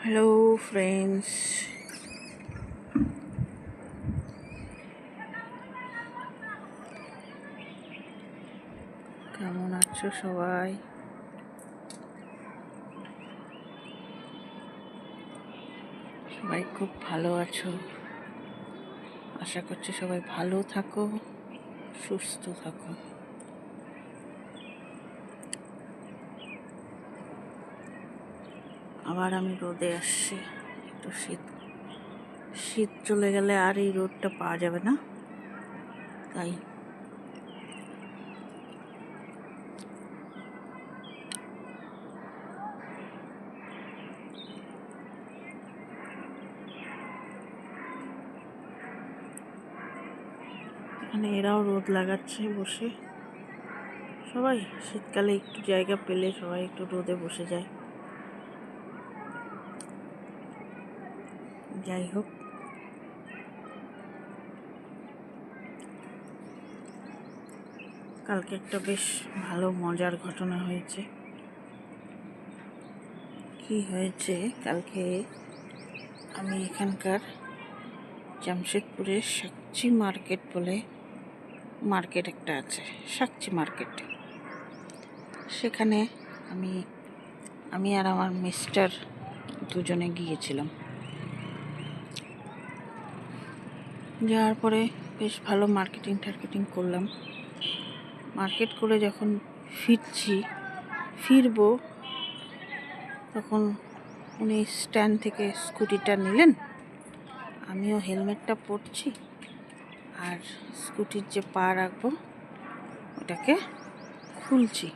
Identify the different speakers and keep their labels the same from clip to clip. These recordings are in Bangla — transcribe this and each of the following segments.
Speaker 1: হ্যালো ফ্রেন্ডস, কেমন আছো সবাই? সবাই খুব ভালো আছো? আশা করছি সবাই ভালো থাকো, সুস্থ থাকো। আবার আমি রোদে আসছি। একটু শীত চলে গেলে আর এই রোদটা পাওয়া যাবে না, তাই এখানে এরাও রোদ লাগাচ্ছে বসে। সবাই শীতকালে একটু জায়গা পেলে সবাই একটু রোদে বসে যায়। যাই হোক, কালকে একটা বেশ ভালো মজার ঘটনা হয়েছে। কি হয়েছে কালকে, আমি এখানকার জামশেদপুরের সাকচি মার্কেট বলে মার্কেট একটা আছে, সাকচি মার্কেট। সেখানে আমি আর আমার মিস্টার দুজনে গিয়েছিলাম। যাওয়ার পরে বেশ ভালো মার্কেটিং করলাম। মার্কেট করে যখন ফিরবো তখন উনি স্ট্যান্ড থেকে স্কুটিটা নিলেন। আমিও হেলমেটটা পরছি আর স্কুটির যে পা রাখবো ওটাকে খুলছি।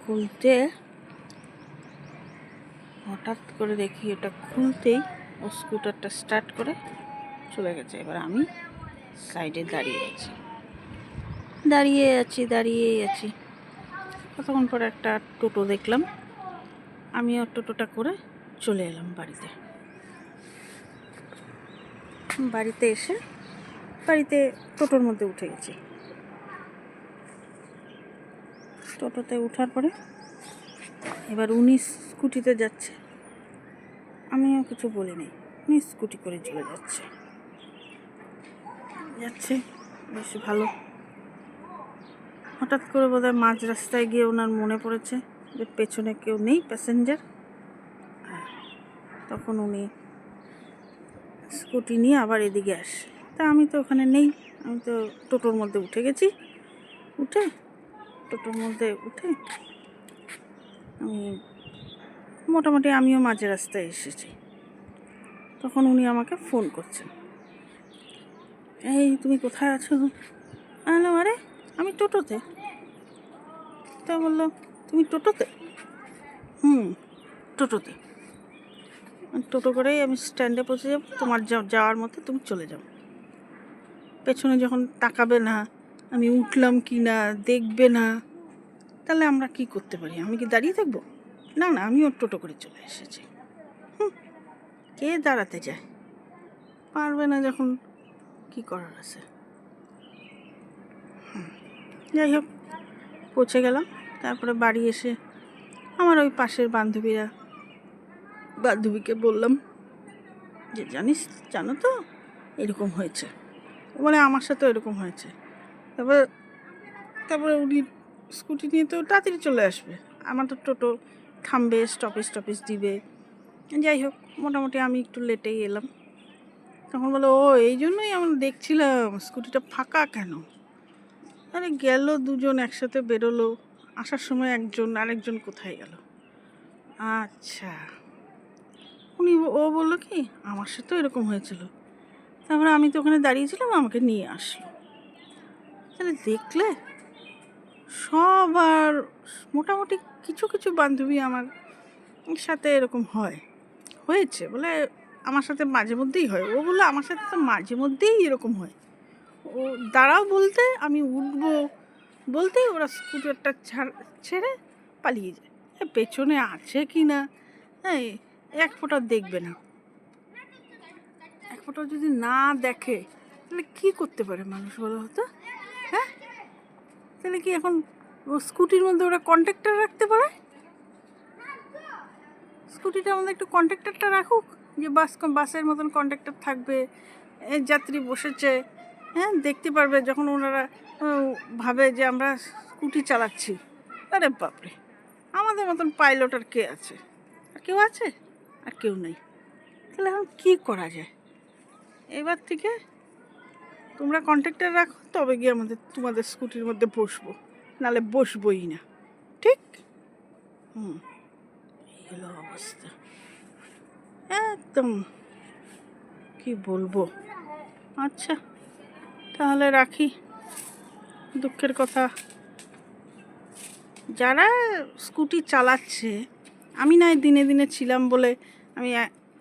Speaker 1: খুলতে হঠাৎ করে দেখি ওটা খুলতেই ও স্কুটারটা স্টার্ট করে চলে গেছে। এবার আমি সাইডে দাঁড়িয়ে আছি। কতক্ষণ পরে একটা টোটো দেখলাম, আমিও টোটোটা করে চলে এলাম বাড়িতে এসে টোটোর মধ্যে উঠে গেছি। টোটোতে উঠার পরে এবার উনি স্কুটিতে যাচ্ছে, আমিও কিছু বলিনি। উনি স্কুটি করে চলে যাচ্ছে বেশ ভালো। হঠাৎ করে বোধহয় মাঝ রাস্তায় গিয়ে ওনার মনে পড়েছে যে পেছনে কেউ নেই প্যাসেঞ্জার। তখন উনি স্কুটি নিয়ে আবার এদিকে আসে। তা আমি তো ওখানে নেই, আমি তো টোটোর মধ্যে উঠে গেছি। টোটোর মধ্যে উঠে আমি মোটামুটি আমিও মাঝ রাস্তায় এসেছি। তখন উনি আমাকে ফোন করছেন, এই তুমি কোথায় আছো? আরে আমি টোটোতে। তা বললো, তুমি টোটোতে? টোটোতে। টোটো করেই আমি স্ট্যান্ডে পৌঁছে যাবো, তোমার যাওয়ার মতো তুমি চলে যাও। পেছনে যখন তাকাবে না, আমি উঠলাম কি না দেখবে না, তাহলে আমরা কি করতে পারি? আমি কি দাঁড়িয়ে থাকবো? না, আমিও টোটো করে চলে এসেছি। কে দাঁড়াতে যায়? পারবে না যখন, কি করার আছে? যাই হোক, পৌঁছে গেলাম। তারপরে বাড়ি এসে আমার ওই পাশের বান্ধবীকে বললাম যে জানো তো এরকম হয়েছে। বলে আমার সাথে এরকম হয়েছে। তারপরে উনি স্কুটি নিয়ে তো তাড়াতাড়ি চলে আসবে, আমার তো টোটো থামবে, স্টপেজ দিবে। যাই হোক, মোটামুটি আমি একটু লেটেই এলাম। তখন বলে, ও এই জন্যই আমি দেখছিলাম স্কুটিটা ফাঁকা কেন। আরে গেল দুজন একসাথে বেরোলো, আসার সময় আরেকজন কোথায় গেল? আচ্ছা, ও বললো কি আমার সাথেও এরকম হয়েছিল। তারপরে আমি তো ওখানে দাঁড়িয়েছিলাম, আমাকে নিয়ে আসলো। তাহলে দেখলে সবার মোটামুটি কিছু বান্ধবী আমার সাথে এরকম হয়েছে বলে আমার সাথে মাঝে মধ্যেই হয়। ও বললো আমার সাথে তো মাঝে মধ্যেই এরকম হয়। ও দাঁড়াও বলতে, আমি উঠবো বলতেই ওরা স্কুটারটা ছেড়ে পালিয়ে যায়। পেছনে আছে কি না এক ফোঁটা দেখবে না। এক ফোঁটা যদি না দেখে তাহলে কী করতে পারে মানুষ, বলো হতো? হ্যাঁ, তাহলে কি এখন ও স্কুটির মধ্যে ওরা কন্ট্যাক্টর রাখতে পারে? স্কুটিটার মধ্যে একটু কন্ডাক্টরটা রাখুক, যে বাসের মতন কন্ডাক্টর থাকবে, যাত্রী বসেছে, হ্যাঁ দেখতে পারবে যখন ওনারা ভাবে যে আমরা স্কুটি চালাচ্ছি। আরে বাপরে, আমাদের মতন পাইলট আর কে আছে? আর কেউ আছে? আর কেউ নেই। তাহলে এখন কী করা যায়? এবার থেকে তোমরা কন্ট্রাক্টর রাখো, তবে গিয়ে তোমাদের স্কুটির মধ্যে বসবো, নাহলে বসবোই না। ঠিক? এই হলো অবস্থা, একদম কি বলবো। আচ্ছা তাহলে রাখি, দুঃখের কথা। যারা স্কুটি চালাচ্ছে, আমি না দিনে দিনে ছিলাম বলে আমি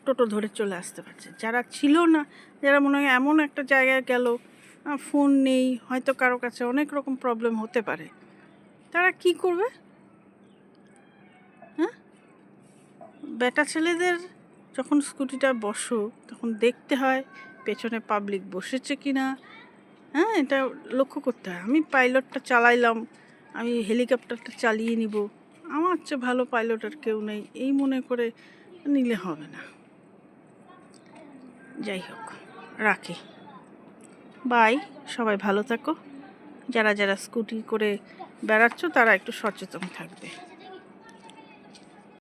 Speaker 1: টোটো ধরে চলে আসতে পারছি। যারা ছিল না, যারা মনে হয় এমন একটা জায়গায় গেল, ফোন নেই, হয়তো কারো কাছে অনেক রকম প্রবলেম হতে পারে, তারা কি করবে? হ্যাঁ, বেটা ছেলেদের যখন স্কুটিটা বসো তখন দেখতে হয় পেছনে পাবলিক বসেছে কি না। হ্যাঁ, এটা লক্ষ্য করতে হয়। আমি পাইলটটা চালাইলাম, আমি হেলিকপ্টারটা চালিয়ে নিব, আমার চেয়ে ভালো পাইলট আর কেউ নেই, এই মনে করে নিলে হবে না। যাই হোক, রাখি, বাই। সবাই ভালো থাকো। যারা যারা স্কুটি করে বেড়াচ্ছ তারা একটু সচেতন থাকবে।